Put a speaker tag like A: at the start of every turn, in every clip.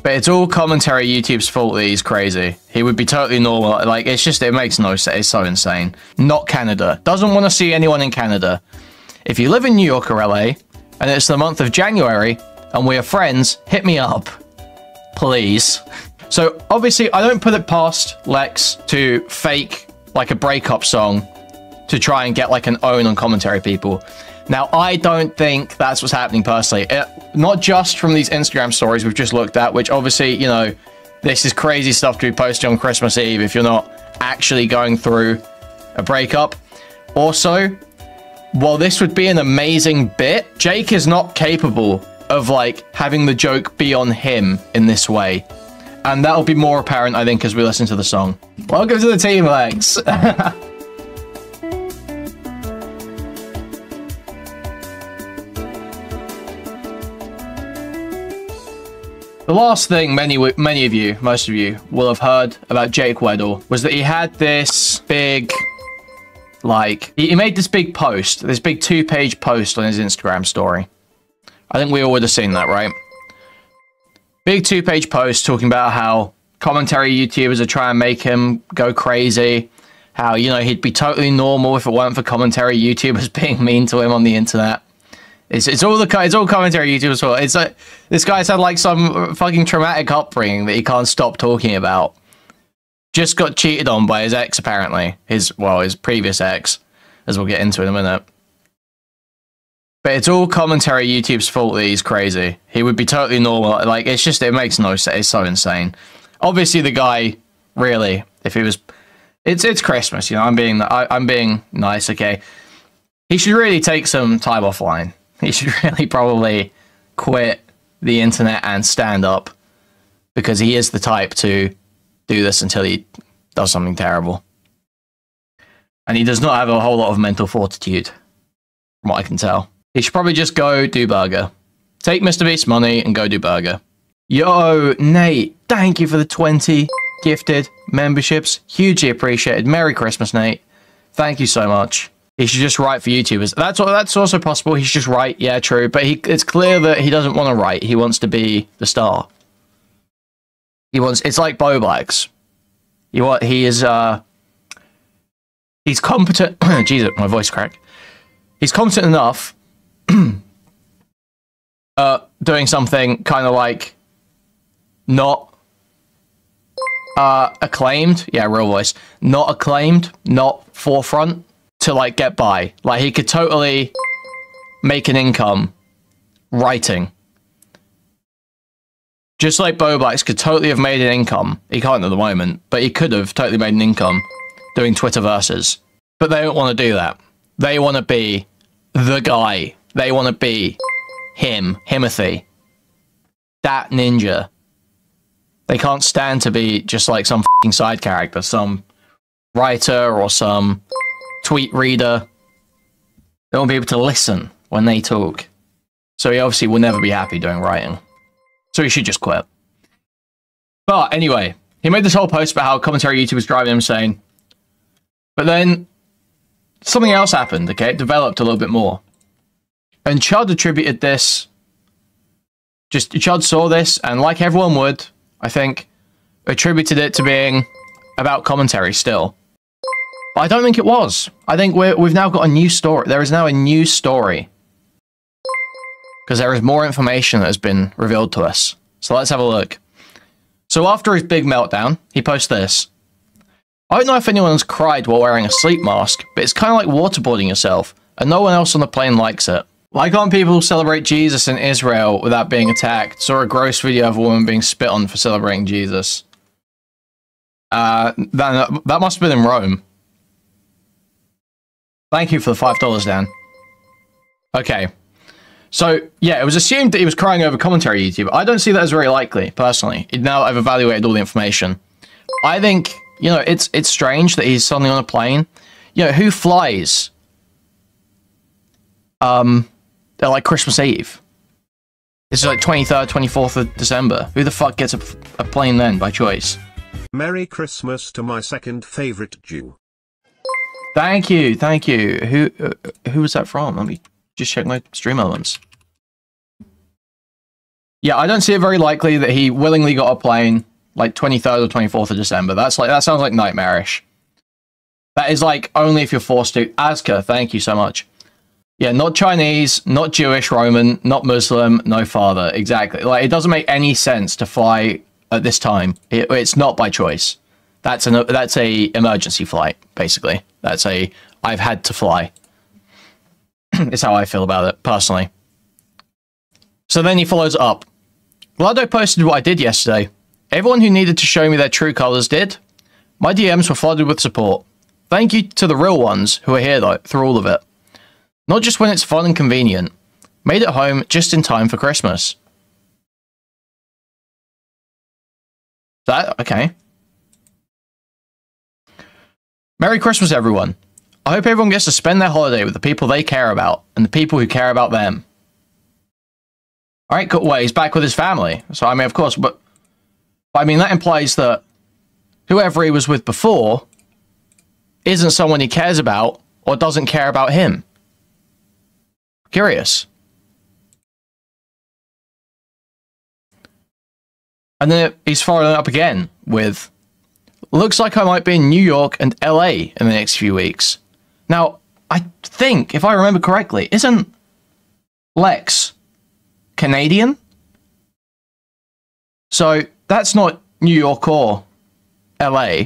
A: But it's all commentary YouTube's fault that he's crazy. He would be totally normal. Like, it's just, it makes no sense. It's so insane. Not Canada. Doesn't want to see anyone in Canada. If you live in New York or LA, and it's the month of January, and we are friends, hit me up. Please. So, obviously, I don't put it past Lex to fake, like, a breakup song to try and get, like, an own on commentary people. Now, I don't think that's what's happening personally. Not just from these Instagram stories we've just looked at, which obviously, you know, this is crazy stuff to be posted on Christmas Eve if you're not actually going through a breakup. Also, while this would be an amazing bit, Jake is not capable of, like, having the joke be on him in this way. And that'll be more apparent, I think, as we listen to the song. Welcome to the team, Lex. The last thing many of you, most of you, will have heard about Jake Weddle was that he had this big, like, he made this big post, this big 2-page post on his Instagram story. I think we all would have seen that, right? Big 2-page post talking about how commentary YouTubers are trying to make him go crazy. How, you know, he'd be totally normal if it weren't for commentary YouTubers being mean to him on the internet. It's all commentary YouTubers' fault. It's like this guy's had like some fucking traumatic upbringing that he can't stop talking about. Just got cheated on by his ex, apparently. His previous ex, as we'll get into in a minute. But it's all commentary YouTube's fault that he's crazy. He would be totally normal. Like, it's just, it makes no sense. It's so insane. Obviously, the guy, really, if he was, it's Christmas, you know. I'm being nice, okay. He should really take some time offline. He should really probably quit the internet and stand up, because he is the type to do this until he does something terrible. And he does not have a whole lot of mental fortitude, from what I can tell. He should probably just go do burger. Take MrBeast money and go do burger. Yo, Nate, thank you for the 20 gifted memberships. Hugely appreciated. Merry Christmas, Nate. Thank you so much. He should just write for YouTubers. That's also possible. He should just write. Yeah, true. But it's clear that he doesn't want to write. He wants to be the star. It's like Bo Blacks. He's competent. Jesus, my voice cracked. He's competent enough doing something kind of like not acclaimed. Yeah, real voice. Not acclaimed, not forefront, to like get by. Like, he could totally make an income writing. Just like Bo Blacks could totally have made an income. He can't at the moment, but he could have totally made an income doing Twitter verses. But they don't want to do that. They want to be the guy. They want to be him, Himothy. That ninja. They can't stand to be just like some fucking side character, some writer or some tweet reader. They won't be able to listen when they talk. So he obviously will never be happy doing writing. So he should just quit. But anyway, he made this whole post about how commentary YouTube was driving him insane. But then something else happened, okay? It developed a little bit more. And Chud attributed this. Chud saw this, and like everyone would, I think, attributed it to being about commentary still. But I don't think it was. I think we've now got a new story. There is now a new story. Because there is more information that has been revealed to us. So let's have a look. So after his big meltdown, he posts this. I don't know if anyone's cried while wearing a sleep mask, but it's kind of like waterboarding yourself, and no one else on the plane likes it. Why can't people celebrate Jesus in Israel without being attacked? Saw a gross video of a woman being spit on for celebrating Jesus. That must have been in Rome. Thank you for the $5, Dan. Okay. So, yeah, it was assumed that he was crying over commentary YouTube. I don't see that as very likely, personally. Now I've evaluated all the information. I think, you know, it's strange that he's suddenly on a plane. You know, who flies? They're like Christmas Eve. This is like 23rd, 24th of December. Who the fuck gets a plane then, by choice?
B: Merry Christmas to my second favorite Jew.
A: Thank you, thank you. Who was that from? Let me just check my stream elements. Yeah, I don't see it very likely that he willingly got a plane like 23rd or 24th of December. That sounds like nightmarish. That is like only if you're forced to. Aska, thank you so much. Yeah, not Chinese, not Jewish, Roman, not Muslim, no father. Exactly. Like, it doesn't make any sense to fly at this time. It's not by choice. That's a emergency flight, basically. I've had to fly. It's how I feel about it, personally. So then he follows up. Glad I posted what I did yesterday. Everyone who needed to show me their true colors did. My DMs were flooded with support. Thank you to the real ones who are here, though, through all of it. Not just when it's fun and convenient. Made it home just in time for Christmas. Okay. Merry Christmas, everyone. I hope everyone gets to spend their holiday with the people they care about, and the people who care about them. Alright, cool. Well, he's back with his family. So, I mean, of course, but I mean, that implies that whoever he was with before isn't someone he cares about or doesn't care about him. Curious. And then he's following up again with, looks like I might be in New York and LA in the next few weeks. Now, I think, if I remember correctly, isn't Lex Canadian? So that's not New York or LA.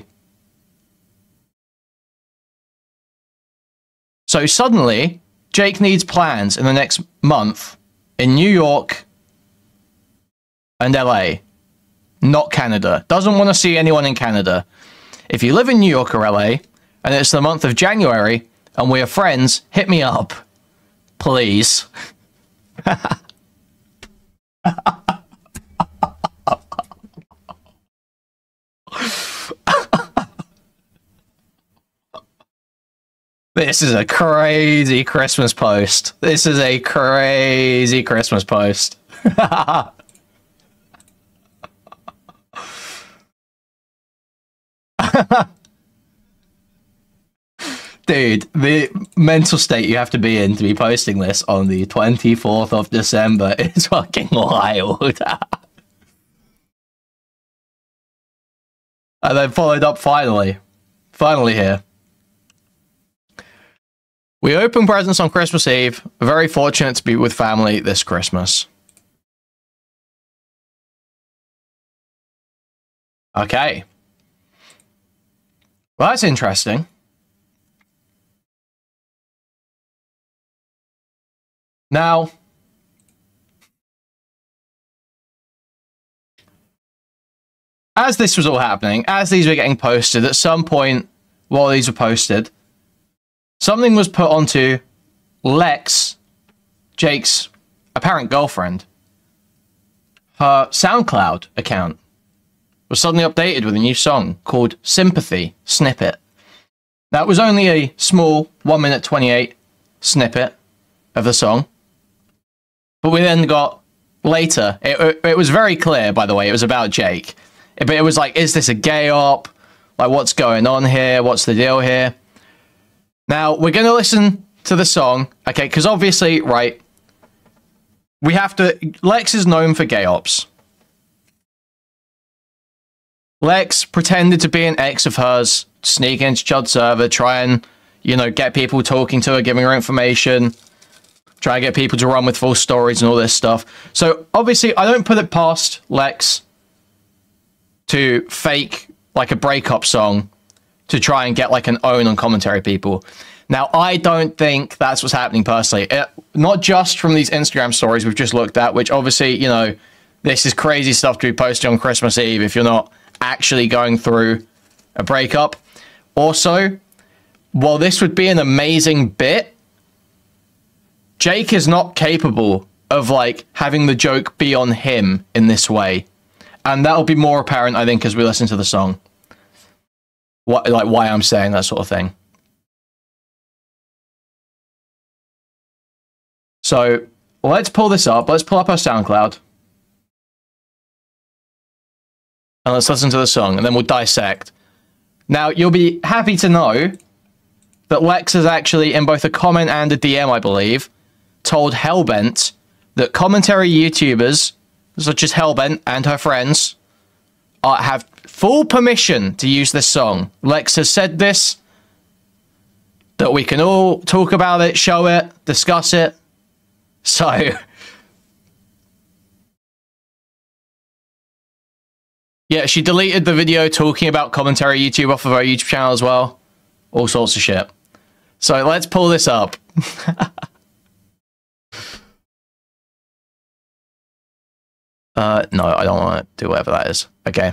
A: So suddenly, Jake needs plans in the next month in New York and LA, not Canada. Doesn't want to see anyone in Canada. If you live in New York or LA, and it's the month of January, and we are friends, hit me up. Please. This is a crazy Christmas post. This is a crazy Christmas post. Dude, the mental state you have to be in to be posting this on the 24th of December is fucking wild. And then followed up finally here. We open presents on Christmas Eve. Very fortunate to be with family this Christmas. Okay. Well, that's interesting. Now, as this was all happening, as these were getting posted, at some point while these were posted, something was put onto Lex, Jake's apparent girlfriend. Her SoundCloud account was suddenly updated with a new song called Sympathy Snippet. That was only a small 1 minute 28 snippet of the song. But we then got later, it was very clear, by the way, it was about Jake. But it was like, is this a gay op? Like, what's going on here? What's the deal here? Now, we're going to listen to the song, okay, because obviously, right, we have to... Lex is known for gay ops. Lex pretended to be an ex of hers, sneak into Chud's server, try and, you know, get people talking to her, giving her information, try and get people to run with false stories and all this stuff. So, obviously, I don't put it past Lex to fake, like, a breakup song to try and get, like, an own on commentary people. Now, I don't think that's what's happening personally. Not just from these Instagram stories we've just looked at, which obviously, you know, this is crazy stuff to be posted on Christmas Eve if you're not actually going through a breakup. Also, while this would be an amazing bit, Jake is not capable of, like, having the joke be on him in this way. And that'll be more apparent, I think, as we listen to the song. Why I'm saying that sort of thing. So, let's pull this up. Let's pull up our SoundCloud. And let's listen to the song, and then we'll dissect. Now, you'll be happy to know that Lex has actually, in both a comment and a DM, I believe, told Hellbent that commentary YouTubers such as Hellbent and her friends, have full permission to use this song. Lex has said this, that we can all talk about it, show it, discuss it. So, yeah, she deleted the video talking about commentary YouTube off of her YouTube channel as well. All sorts of shit. So let's pull this up. No, I don't want to do whatever that is. Okay.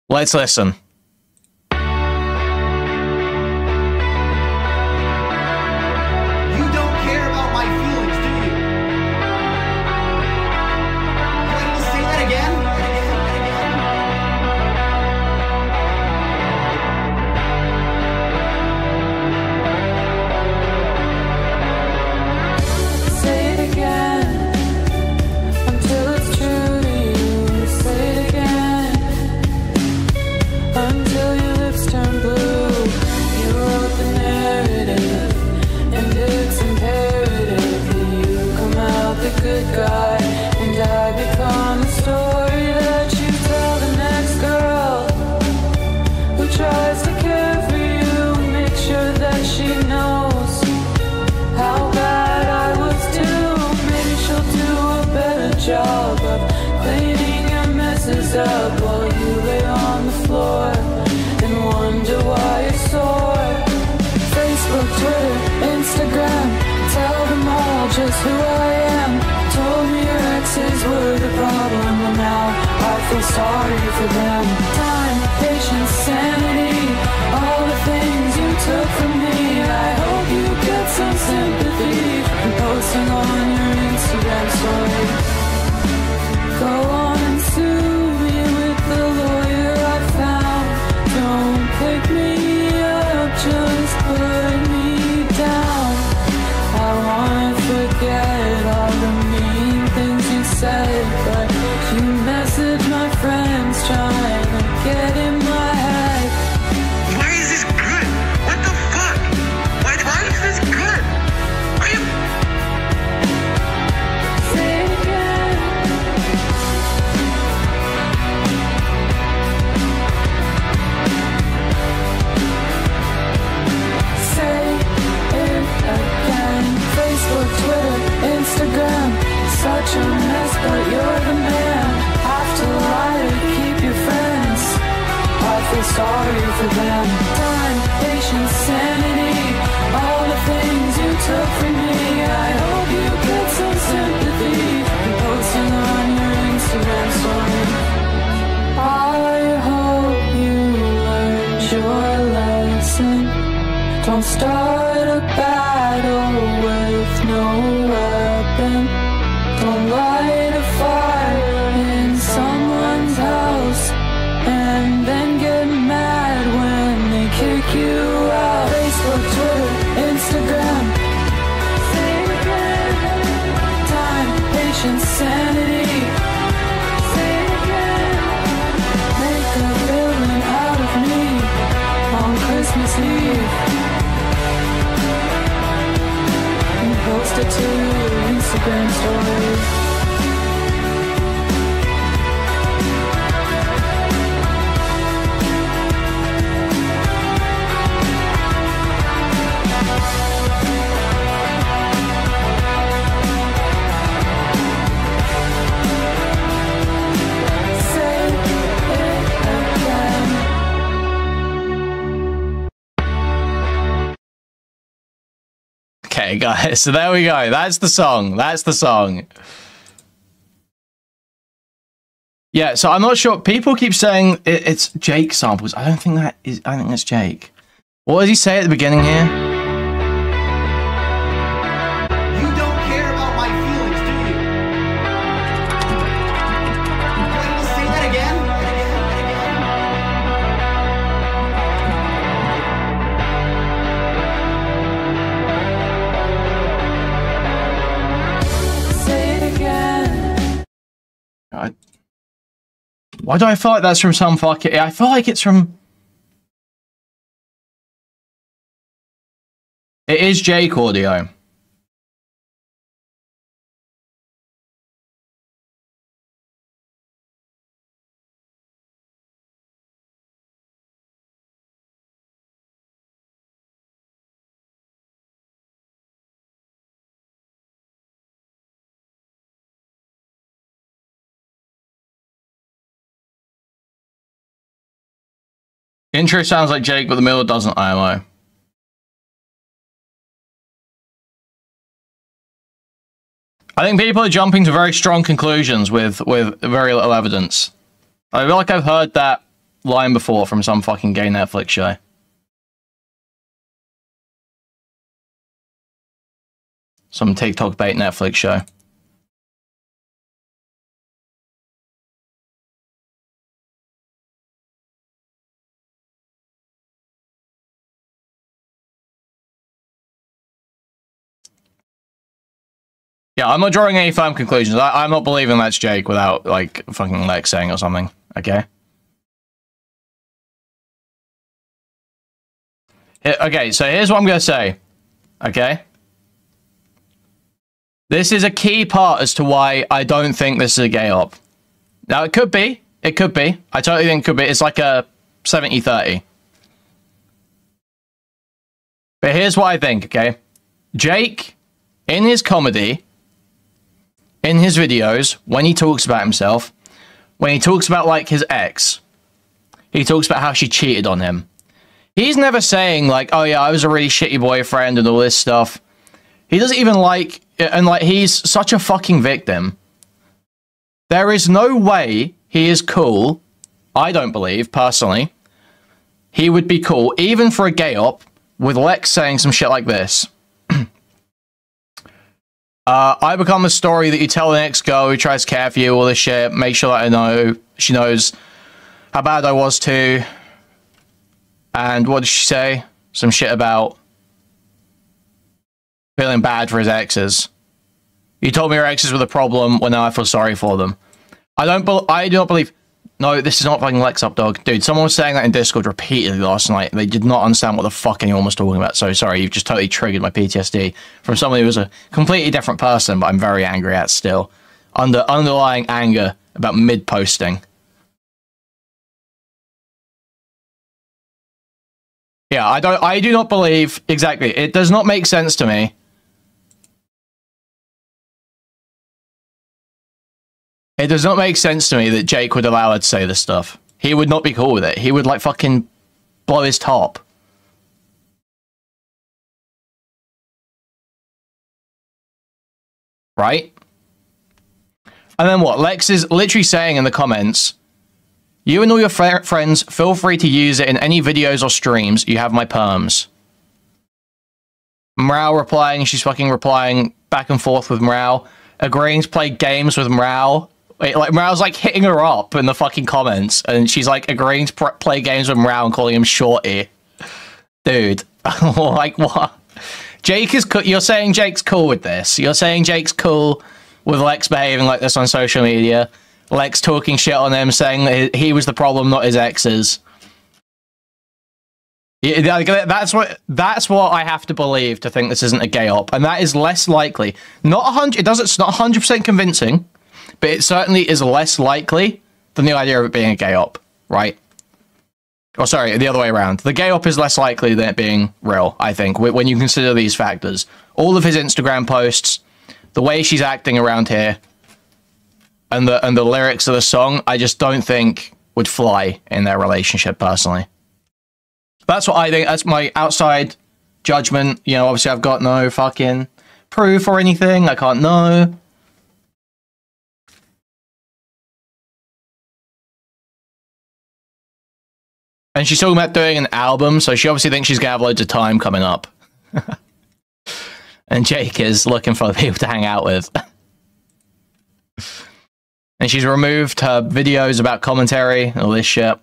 A: Let's listen.
C: Job of cleaning your messes up while you lay on the floor and wonder why you're sore. Facebook, Twitter, Instagram, tell them all just who I am. Told me your exes were the problem, but now I feel sorry for them. Time, patience, sanity, all the things you took from me. I hope you get some sympathy from posting on your Instagram story. Go on and sue me with the lawyer I found. Don't pick me up, just put me down. I wanna forget all the mean things you said, but you message my friends trying to get in my head.
D: Why is this good? What the fuck? Why is this good? Are you...
C: Say it again. Facebook, Twitter, Instagram, such a mess, but you're the man. Have to lie to keep your friends. I feel sorry for them. Time, patience, sanity, all the things you took from me. I hope you get some sympathy from posting on your Instagram story. I hope you learned your lesson. Don't start a battle with no weapon. Don't light a fire in someone's house and then get mad when they kick you out. Facebook, Twitter, Instagram, say it again. Time, patience, sanity, say it again. Make a villain out of me on Christmas Eve. Post it to your Instagram story. Say it again.
A: Okay, guys, so there we go. That's the song. That's the song. Yeah, so I'm not sure. People keep saying it's Jake samples. I don't think that is. I think that's Jake. What does he say at the beginning here?
D: You don't care about my feelings, do you? Can you say that again?
A: Why do I feel like that's from some fucking... I feel like it's from... It is Jake audio. Intro sounds like Jake, but the middle doesn't, IMO. I think people are jumping to very strong conclusions with very little evidence. I feel like I've heard that line before from some fucking gay Netflix show. Some TikTok bait Netflix show. Yeah, I'm not drawing any firm conclusions. I'm not believing that's Jake without, like, fucking Lex saying or something, okay? Okay, so here's what I'm gonna say, okay? This is a key part as to why I don't think this is a gay op. Now, it could be. It could be. I totally think it could be. It's like a 70-30. But here's what I think, okay? Jake, in his comedy, in his videos, when he talks about himself, when he talks about, like, his ex, he talks about how she cheated on him. He's never saying, like, oh, yeah, I was a really shitty boyfriend and all this stuff. He doesn't even like... And, like, he's such a fucking victim. There is no way he is cool. I don't believe, personally. He would be cool, even for a gay op, with Lex saying some shit like this. I become a story that you tell the next girl who tries to care for you, all this shit. Make sure that I know she knows how bad I was too. And what did she say? Some shit about feeling bad for his exes. You told me your exes were the problem, well now I feel sorry for them. I do not believe... No, this is not fucking Lex up, dog. Dude, someone was saying that in Discord repeatedly last night. They did not understand what the fuck anyone was talking about. So sorry, you've just totally triggered my PTSD from someone who was a completely different person, but I'm very angry at still. Underlying anger about mid-posting. Yeah, I do not believe... Exactly. It does not make sense to me. It does not make sense to me that Jake would allow her to say this stuff. He would not be cool with it. He would, like, fucking blow his top. Right? And then what? Lex is literally saying in the comments, you and all your friends, feel free to use it in any videos or streams. You have my perms. Mrao replying, she's fucking replying back and forth with Mrao. Agreeing to play games with Mrao. Like, Mrao's, like, hitting her up in the fucking comments, and she's, like, agreeing to play games with Mrao and calling him Shorty. Dude. Like, what? Jake is cool. You're saying Jake's cool with this. You're saying Jake's cool with Lex behaving like this on social media. Lex talking shit on him, saying that he was the problem, not his exes. Yeah, that's what I have to believe to think this isn't a gay op, and that is less likely. Not 100. It's not 100% convincing. But it certainly is less likely than the idea of it being a gay op, right? Or sorry, the other way around. The gay op is less likely than it being real, I think, when you consider these factors. All of his Instagram posts, the way she's acting around here, and the lyrics of the song, I just don't think would fly in their relationship, personally. That's what I think. That's my outside judgment. You know, obviously I've got no fucking proof or anything. I can't know. And she's talking about doing an album, so she obviously thinks she's going to have loads of time coming up. And Jake is looking for people to hang out with. And she's removed her videos about commentary and all this shit.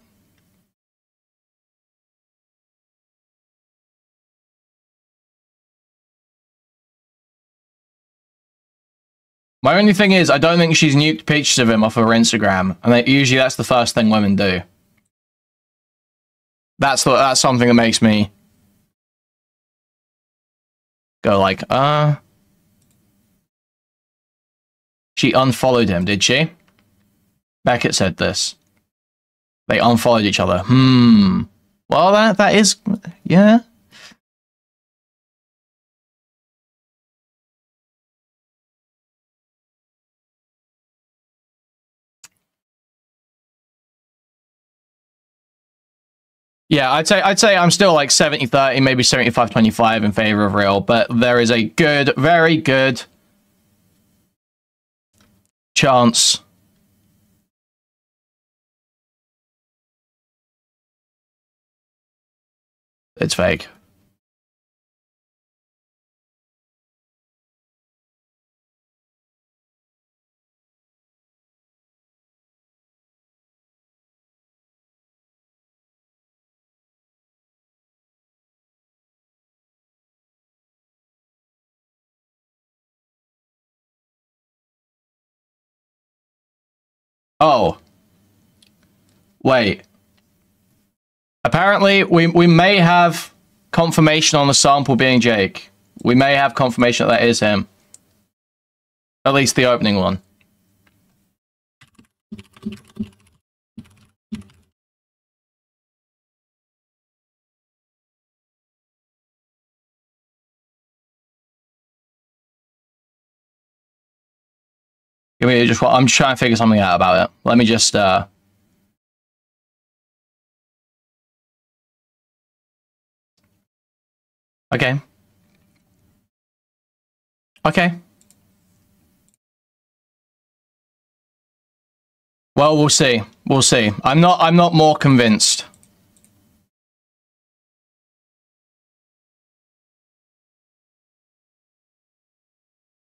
A: My only thing is, I don't think she's nuked pictures of him off of her Instagram. And usually that's the first thing women do. That's something that makes me go like, She unfollowed him, did she? Beckett said this. They unfollowed each other. Well, that is, yeah. Yeah, I'd say I'm still like 70-30, maybe 75-25 in favor of real, but there is a good, very good chance it's fake. Oh. Wait. Apparently, we may have confirmation on the sample being Jake. We may have confirmation that is him. At least the opening one. Give me just. I'm just trying to figure something out about it. Let me just. Okay. Okay. Well, we'll see. We'll see. I'm not more convinced.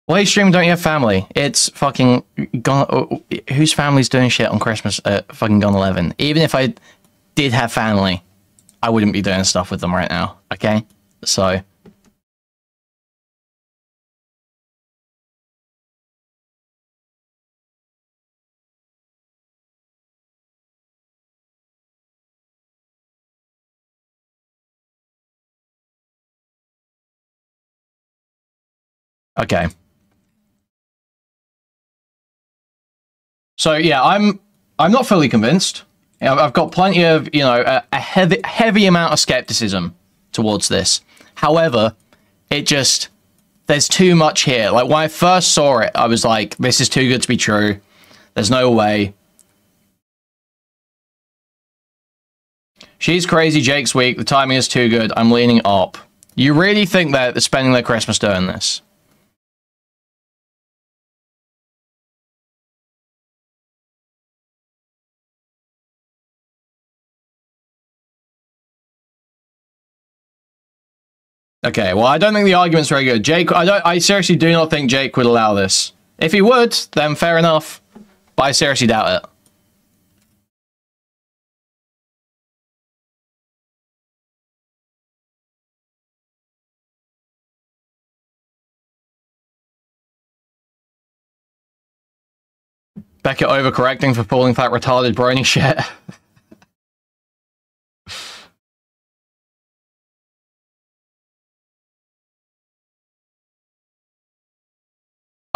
A: Why stream don't you have family? It's fucking gone. Whose family's doing shit on Christmas at fucking Gone 11? Even if I did have family, I wouldn't be doing stuff with them right now. Okay, so. Okay. So yeah, I'm not fully convinced. I've got plenty of, you know, a heavy amount of skepticism towards this. However, there's too much here. Like when I first saw it, I was like, this is too good to be true. There's no way. She's crazy, Jake's weak. The timing is too good. I'm leaning up. You really think that they're spending their Christmas doing this? Okay, well, I don't think the argument's very good. Jake, I seriously do not think Jake would allow this. If he would, then fair enough. But I seriously doubt it. Beckett overcorrecting for pulling that retarded brony shit.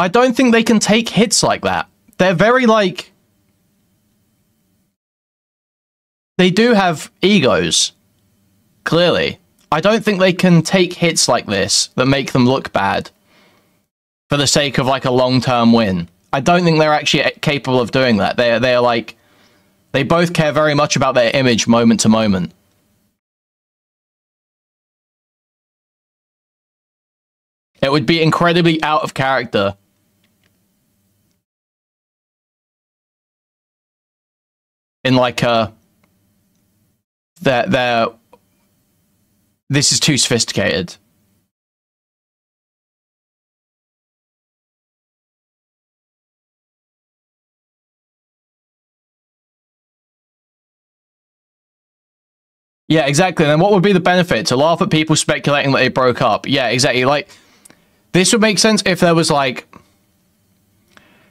A: I don't think they can take hits like that. They're very, like... They do have egos. Clearly. I don't think they can take hits like this that make them look bad for the sake of, like, a long-term win. I don't think they're actually capable of doing that. They're like... They both care very much about their image moment to moment. It would be incredibly out of character. In like they're this is too sophisticated. Yeah, exactly. And then what would be the benefit? To laugh at people speculating that they broke up. Yeah, exactly. Like, this would make sense if there was like...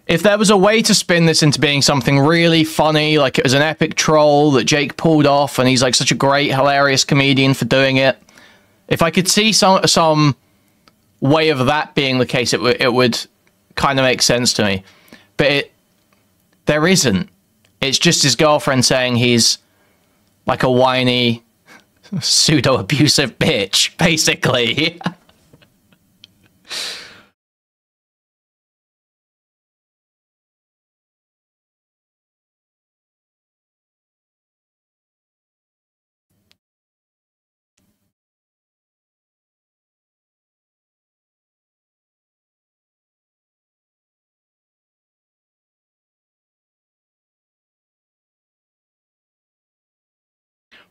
A: If there was a way to spin this into being something really funny, like it was an epic troll that Jake pulled off, and he's like such a great, hilarious comedian for doing it. If I could see some way of that being the case, it would kind of make sense to me. But there isn't. It's just his girlfriend saying he's like a whiny, pseudo-abusive bitch, basically.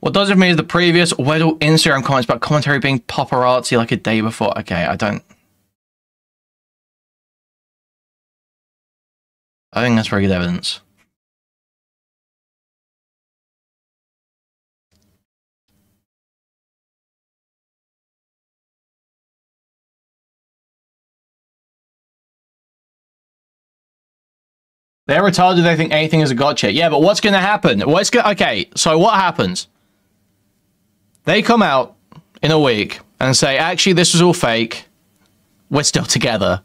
A: What does it for me is the previous Weddle Instagram comments about commentary being paparazzi like a day before. Okay, I think that's very good evidence. They're retarded. They think anything is a gotcha. Yeah, but what's going to happen? Okay, so what happens? They come out in a week and say, actually, this was all fake. We're still together.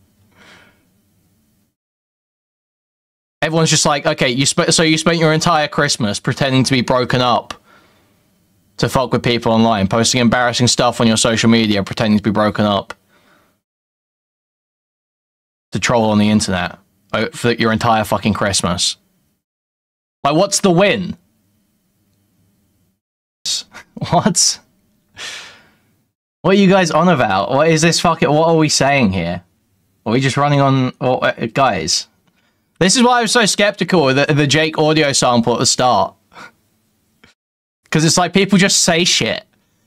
A: Everyone's just like, okay, so you spent your entire Christmas pretending to be broken up to fuck with people online, posting embarrassing stuff on your social media, pretending to be broken up to troll on the internet for your entire fucking Christmas. Like, what's the win? What? What are you guys on about? What is this fucking... What are we saying here? Are we just running on... guys, this is why I was so skeptical of the Jake audio sample at the start. Because it's like people just say shit.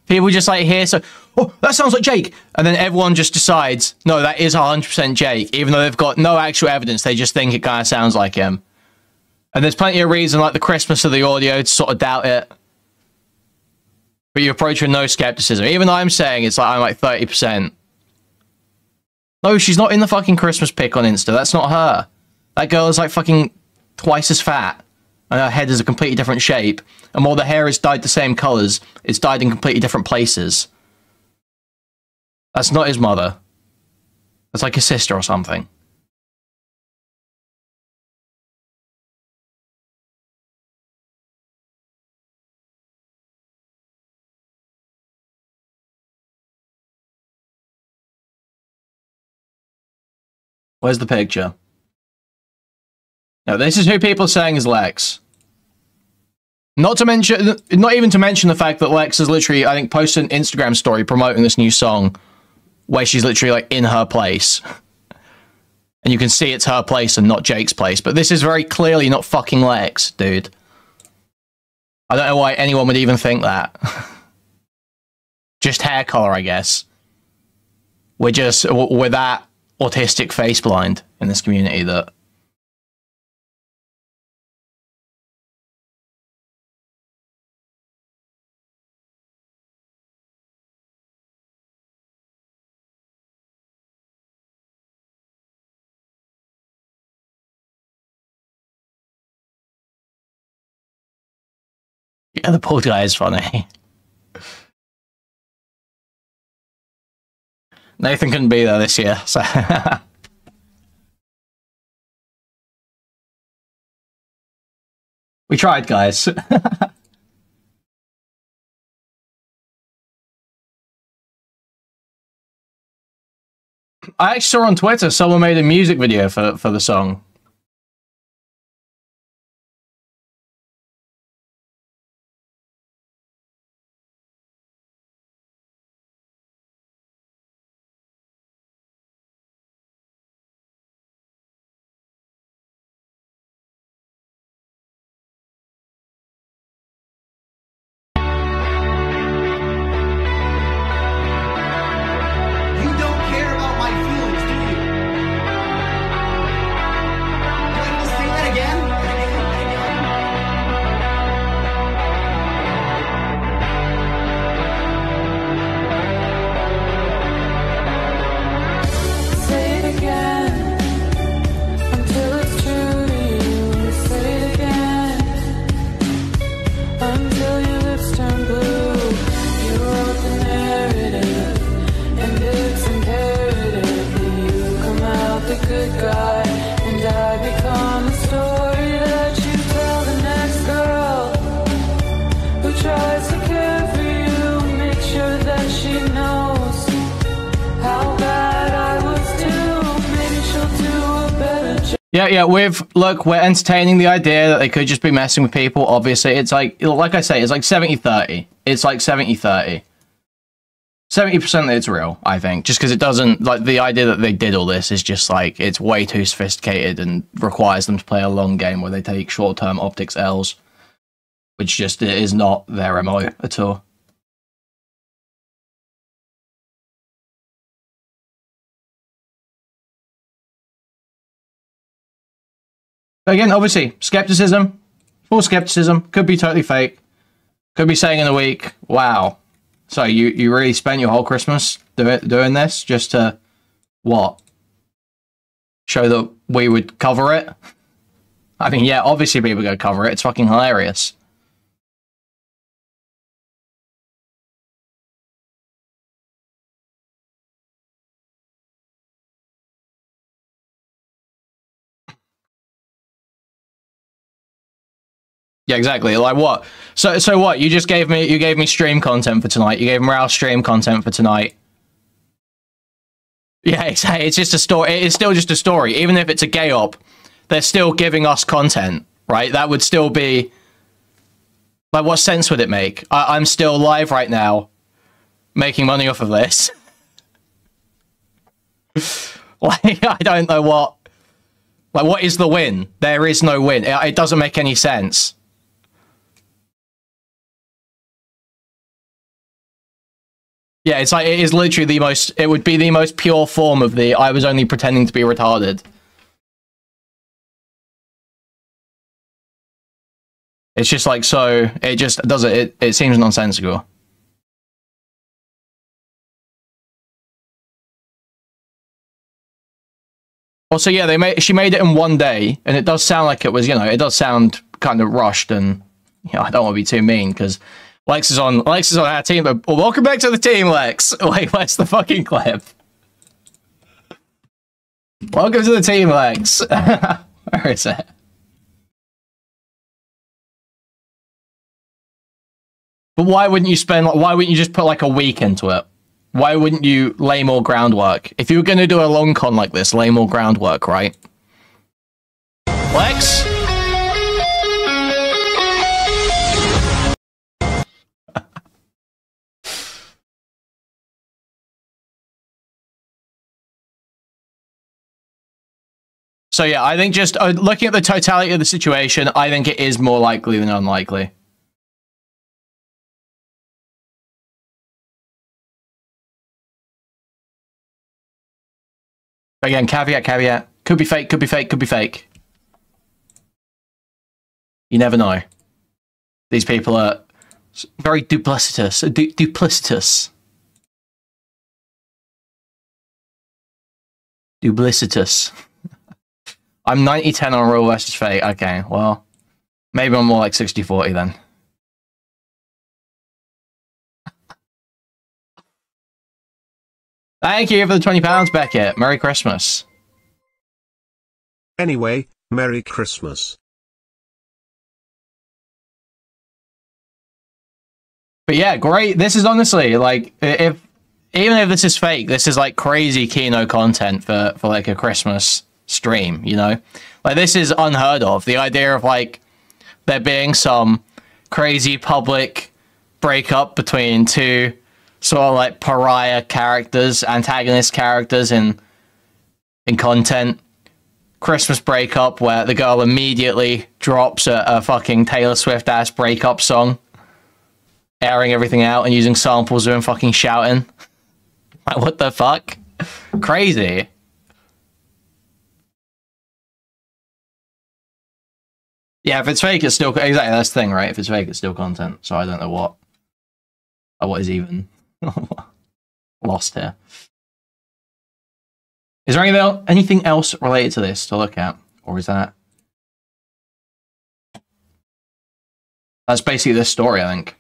A: People just like hear so... Oh, that sounds like Jake! And then everyone just decides, no, that is 100% Jake. Even though they've got no actual evidence, they just think it kind of sounds like him. And there's plenty of reason, like the Christmas of the audio, to sort of doubt it. But you approach with no skepticism. Even though I'm saying it's like, I'm like 30%. No, she's not in the fucking Christmas pic on Insta. That's not her. That girl is like fucking twice as fat. And her head is a completely different shape. And while the hair is dyed the same colours, it's dyed in completely different places. That's not his mother. That's like his sister or something. Where's the picture? No, this is who people are saying is Lex. Not even to mention the fact that Lex has literally, I think, posted an Instagram story promoting this new song where she's literally like in her place. And you can see it's her place and not Jake's place. But this is very clearly not fucking Lex, dude. I don't know why anyone would even think that. Just hair color, I guess. We're that autistic face blind in this community that... Yeah, the bald guy is funny. Nathan couldn't be there this year, so... We tried, guys. I actually saw on Twitter someone made a music video for the song. Yeah, look, we're entertaining the idea that they could just be messing with people. Obviously, it's like I say, it's like 70-30. It's like 70-30. 70% that it's real, I think. Just because it doesn't, like, the idea that they did all this is just, like, it's way too sophisticated and requires them to play a long game where they take short-term optics L's. which just is not their MO at all. But again, obviously, skepticism, full skepticism, could be totally fake. Could be saying in a week, wow, so you really spent your whole Christmas doing this just to, what? Show that we would cover it? I mean, yeah, obviously people are going to cover it. It's fucking hilarious. Yeah, exactly. Like what? So what? You gave me stream content for tonight. You gave Morale stream content for tonight. Yeah, exactly. It's just a story. It's still just a story. Even if it's a gay op, they're still giving us content, right? That would still be like, what sense would it make? I'm still live right now, making money off of this. Like, I don't know what. Like, what is the win? There is no win. It doesn't make any sense. Yeah, it's like, it is literally the most, it would be the most pure form of the, I was only pretending to be retarded. It's just like, so, it just does it seems nonsensical. Also, yeah, she made it in one day, and it does sound like it was, you know, it does sound kind of rushed, and, you know, I don't want to be too mean, because Lex is on our team, but well, welcome back to the team, Lex. Wait, where's the fucking clip? Welcome to the team, Lex. Where is it? But why wouldn't you why wouldn't you just put like a week into it? Why wouldn't you lay more groundwork? If you were going to do a long con like this, lay more groundwork, right? Lex? So yeah, I think just looking at the totality of the situation, I think it is more likely than unlikely. Again, caveat. Could be fake, could be fake, could be fake. You never know. These people are very duplicitous. Duplicitous. I'm 90-10 on real versus fake. Okay, well, maybe I'm more like 60-40 then. Thank you for the £20, Beckett. Merry Christmas.
B: Anyway, Merry Christmas.
A: But yeah, great. This is honestly like, even if this is fake, this is like crazy Kino content for like a Christmas stream, you know? Like, this is unheard of. The idea of like there being some crazy public breakup between two sort of like pariah characters, antagonist characters in content. Christmas breakup where the girl immediately drops a fucking Taylor Swift ass breakup song, airing everything out and using samples of him fucking shouting. Like, what the fuck? Crazy. Yeah, if it's fake, it's still... Exactly, that's the thing, right? If it's fake, it's still content. So I don't know what is even lost here. Is there anything else related to this to look at? Or is that... That's basically this story, I think.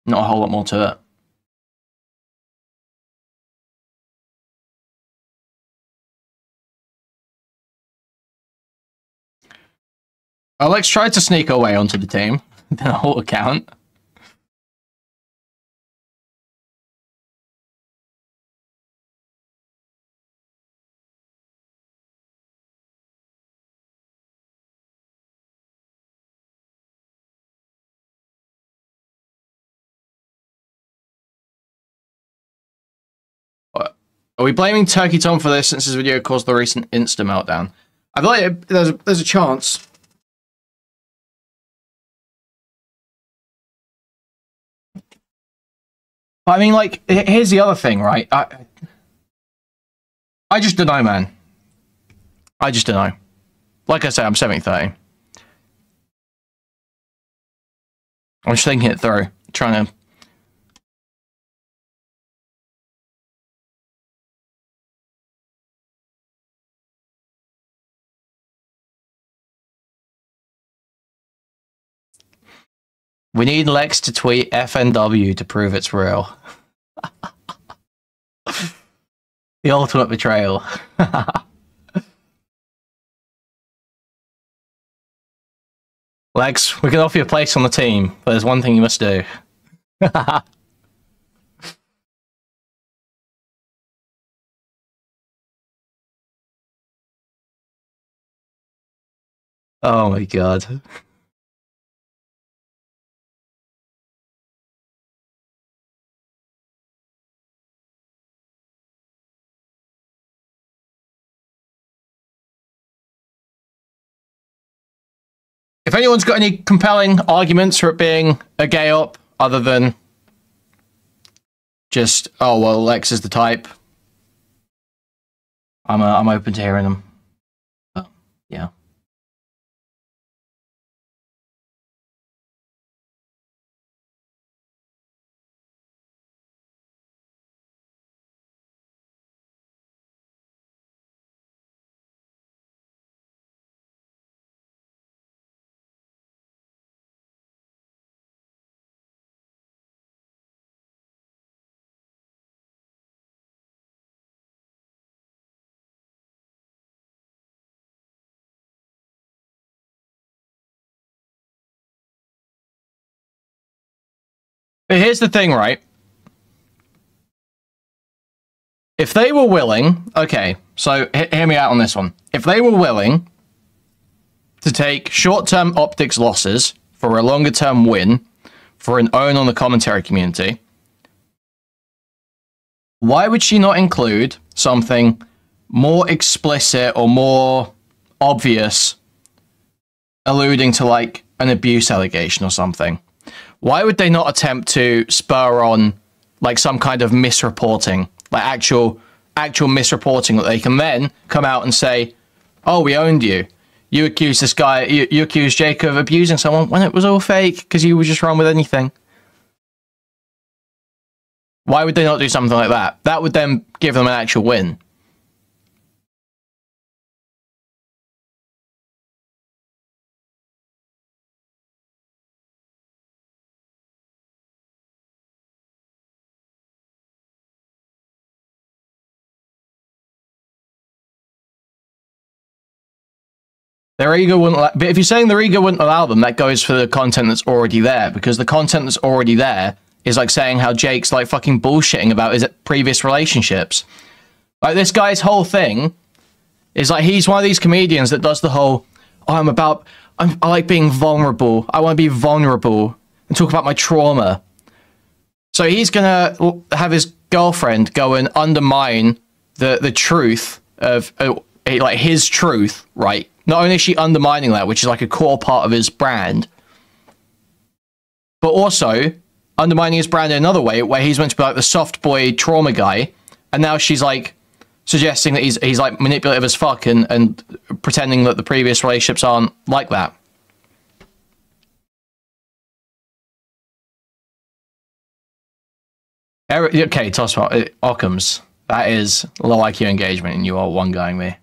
A: Not a whole lot more to it. Alex tried to sneak her way onto the team. The whole account. What? Are we blaming Turkey Tom for this since his video caused the recent Insta meltdown? I feel like there's a chance. But I mean, like, here's the other thing, right? I just don't know, man. I just don't know. Like I say, I'm 70-30. I'm just thinking it through, trying to. We need Lex to tweet FNW to prove it's real. The ultimate betrayal. Lex, we can offer you a place on the team, but there's one thing you must do. Oh my god. If anyone's got any compelling arguments for it being a gay op, other than just, oh well, Lex is the type, I'm open to hearing them. But, yeah. But here's the thing, right? If they were willing, okay, so hear me out on this one. If they were willing to take short-term optics losses for a longer-term win, for an own on the commentary community, why would she not include something more explicit or more obvious, alluding to like an abuse allegation or something? Why would they not attempt to spur on like some kind of misreporting, like actual misreporting that they can then come out and say, oh, we owned you. You accused this guy, you accused Jake of abusing someone when it was all fake because you would just run with anything. Why would they not do something like that? That would then give them an actual win. Their ego wouldn't but if you're saying their ego wouldn't allow them, that goes for the content that's already there, because the content that's already there is like saying how Jake's like fucking bullshitting about his previous relationships. Like this guy's whole thing is like he's one of these comedians that does the whole, oh, I like being vulnerable. I want to be vulnerable and talk about my trauma. So he's gonna have his girlfriend go and undermine the truth of like his truth, right? Not only is she undermining that, which is like a core part of his brand, but also undermining his brand in another way, where he's meant to be like the soft boy trauma guy, and now she's like suggesting that he's like manipulative as fuck and pretending that the previous relationships aren't like that. Okay, Tosma, Occam's. That is low IQ engagement, and you are one-guying me.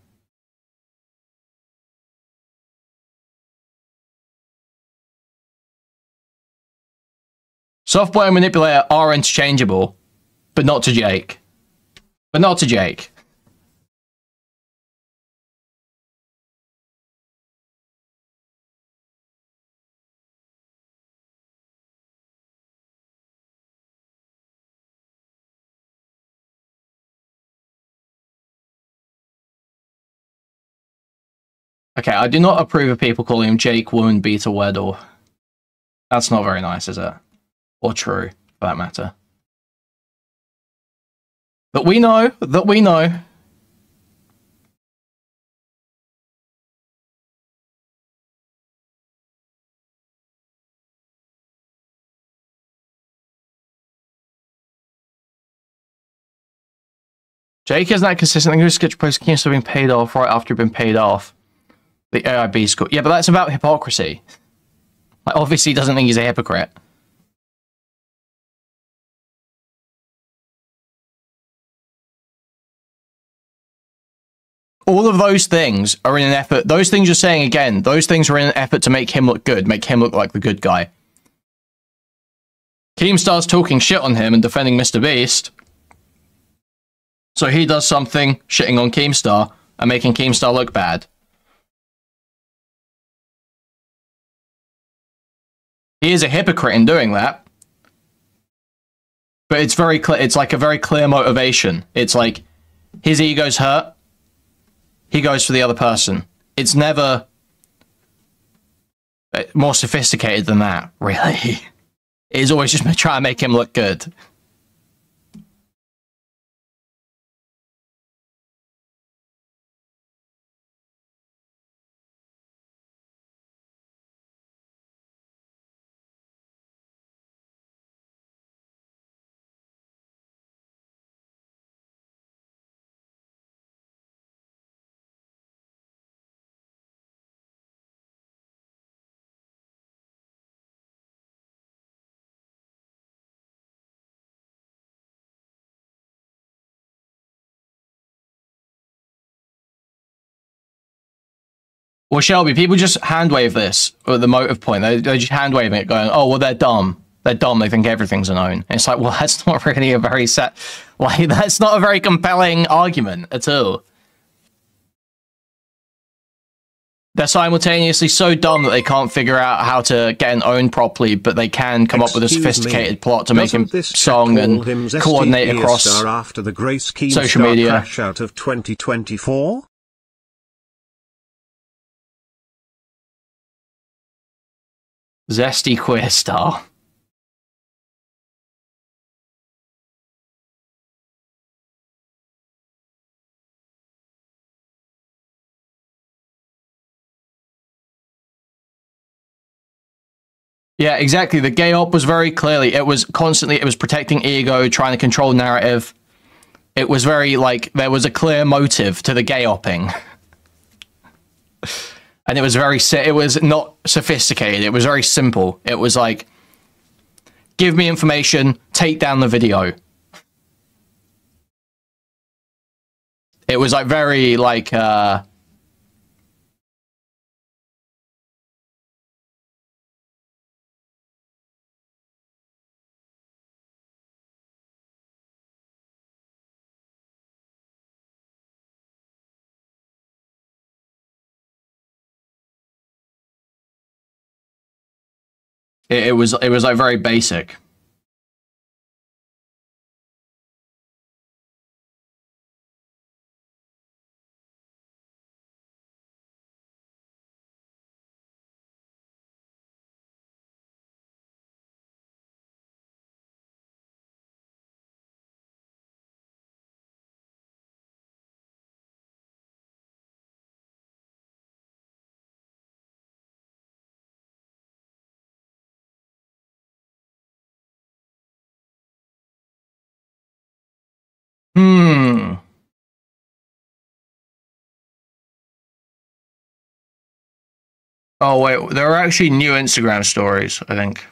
A: Softboy and manipulator are interchangeable, but not to Jake. But not to Jake. Okay, I do not approve of people calling him Jake Woman Beater Weddle. That's not very nice, is it? Or true, for that matter. But we know that we know. Jake isn't that consistent. He was sketch post Keemstar being paid off right after he'd been paid off. The AIB school. Yeah, but that's about hypocrisy. Like, obviously he doesn't think he's a hypocrite. All of those things are in an effort. Those things you're saying again, those things are in an effort to make him look good, make him look like the good guy. Keemstar's talking shit on him and defending MrBeast. So he does something shitting on Keemstar and making Keemstar look bad. He is a hypocrite in doing that. But it's very clear. It's like a very clear motivation. It's like his ego's hurt. He goes for the other person. It's never more sophisticated than that, really. It's always just trying to make him look good. Well, Shelby, people just hand wave this at the motive point. They're just hand waving it, going, "Oh, well, they're dumb. They're dumb. They think everything's a known." And it's like, well, that's not really a very that's not a very compelling argument at all. They're simultaneously so dumb that they can't figure out how to get an own properly, but they can come up with a sophisticated plot to make him song and coordinate across
B: after the Grace
A: social media.
B: Crash out of 2024.
A: Zesty queer star. Yeah, exactly. The gay op was very clearly, it was protecting ego, trying to control narrative. It was very, like, there was a clear motive to the gay opping. And it was it was not sophisticated. It was very simple. It was like, give me information, take down the video. It was like very like, it was like very basic. Oh, wait, there are actually new Instagram stories, I think.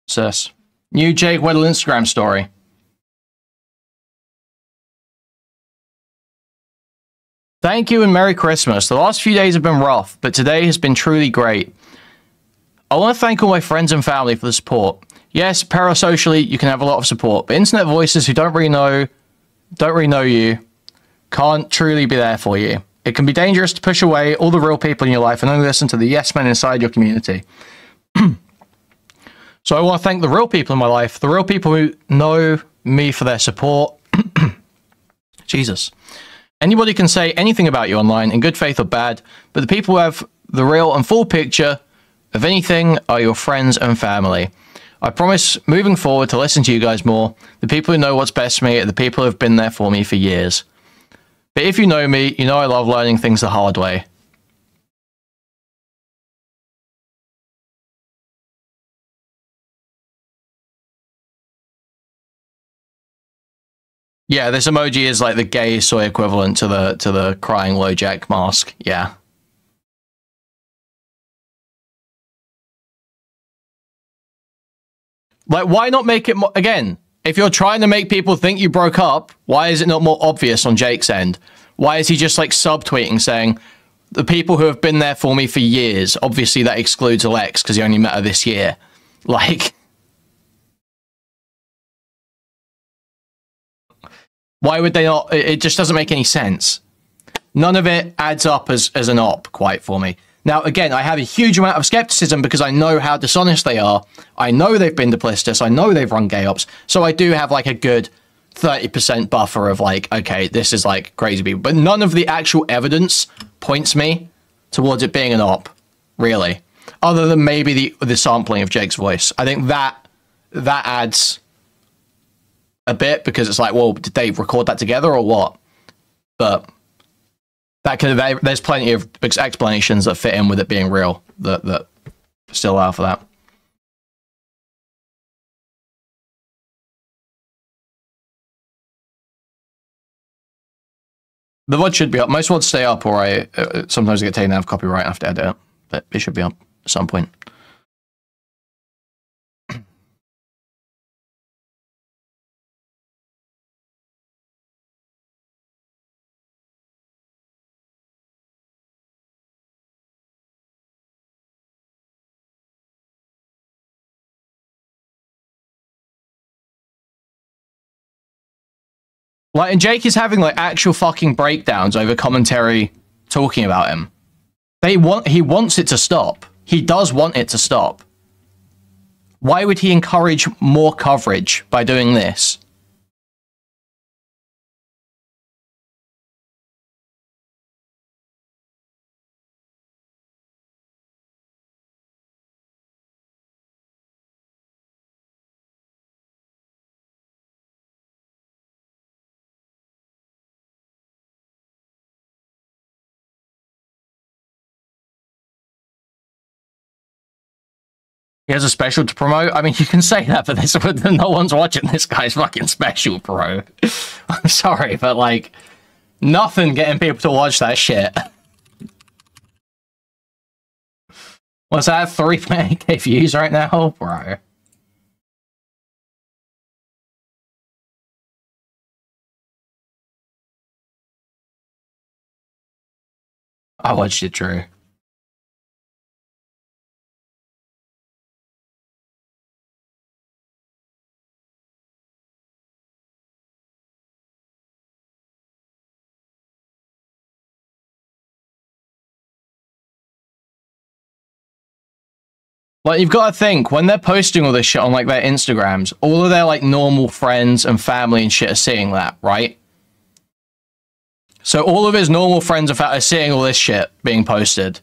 A: Sus. New Jake Weddle Instagram story. Thank you and Merry Christmas. The last few days have been rough, but today has been truly great. I want to thank all my friends and family for the support. Yes, parasocially, you can have a lot of support, but internet voices who don't really know you can't truly be there for you. It can be dangerous to push away all the real people in your life and only listen to the yes men inside your community. So I want to thank the real people in my life, the real people who know me for their support. Jesus. Anybody can say anything about you online in good faith or bad, but the people who have the real and full picture of anything are your friends and family. I promise moving forward to listen to you guys more. The people who know what's best for me are the people who have been there for me for years. But if you know me, you know I love learning things the hard way. Yeah, this emoji is like the gay soy equivalent to the crying LoJack mask. Yeah. Like, why not make it more, again, if you're trying to make people think you broke up, why is it not more obvious on Jake's end? Why is he just like subtweeting saying, the people who have been there for me for years, obviously that excludes Alex because he only met her this year. Like, why would they not? It just doesn't make any sense. None of it adds up as an op quite for me. Now, again, I have a huge amount of skepticism because I know how dishonest they are. I know they've been duplicitous. I know they've run gay ops. So I do have like a good 30% buffer of like, okay, this is like crazy people. But none of the actual evidence points me towards it being an op, really. Other than maybe the sampling of Jake's voice. I think that adds a bit because it's like, well, did they record that together or what? But that there's plenty of explanations that fit in with it being real that still allow for that. The VOD should be up. Most VODs stay up, or sometimes they get taken out of copyright after edit it, but it should be up at some point. Like, and Jake is having like actual fucking breakdowns over commentary talking about him. He wants it to stop. He does want it to stop. Why would he encourage more coverage by doing this? He has a special to promote. I mean, you can say that, but no one's watching this guy's fucking special, bro. I'm sorry, but like, nothing getting people to watch that shit. What's that? 3.8k views right now, bro. I watched it, Drew. Like, you've got to think, when they're posting all this shit on, like, their Instagrams, all of their, like, normal friends and family and shit are seeing that, right? So all of his normal friends are seeing all this shit being posted.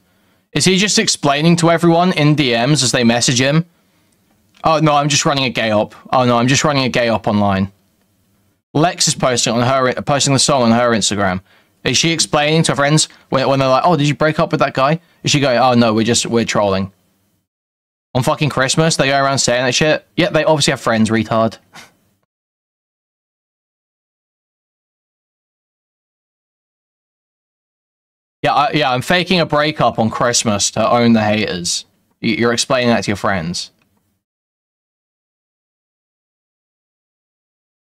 A: Is he just explaining to everyone in DMs as they message him? Oh, no, I'm just running a gay op. Oh, no, I'm just running a gay op online. Lex is posting the song on her Instagram. Is she explaining to her friends when they're like, oh, did you break up with that guy? Is she going, oh, no, we're trolling? On fucking Christmas, they go around saying that shit. Yeah, they obviously have friends, retard. Yeah, I'm faking a breakup on Christmas to own the haters. You're explaining that to your friends.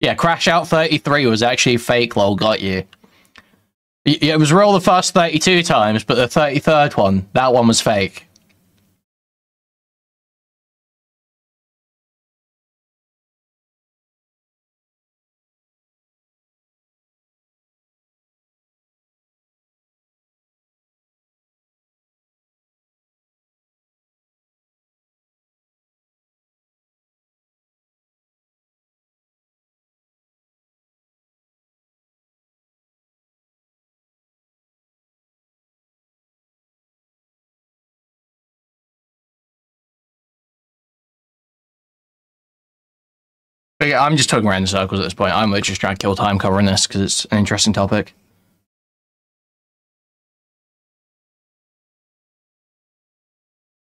A: Yeah, Crash Out 33 was actually fake, lol, got you. It was real the first 32 times, but the 33rd one, that one was fake. I'm just talking around in circles at this point. I'm just trying to kill time covering this because it's an interesting topic.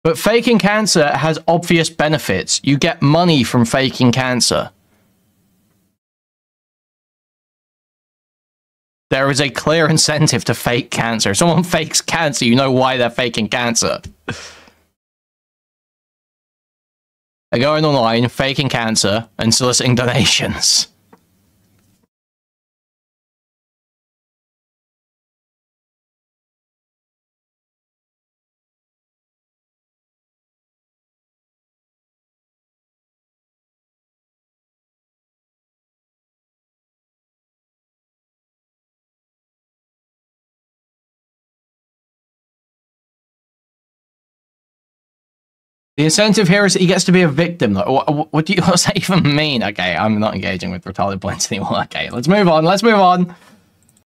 A: But faking cancer has obvious benefits. You get money from faking cancer. There is a clear incentive to fake cancer. If someone fakes cancer, you know why they're faking cancer. They're going online, faking cancer, and soliciting donations. The incentive here is that he gets to be a victim. What does that even mean? Okay, I'm not engaging with retarded points anymore. Okay, let's move on. Let's move on.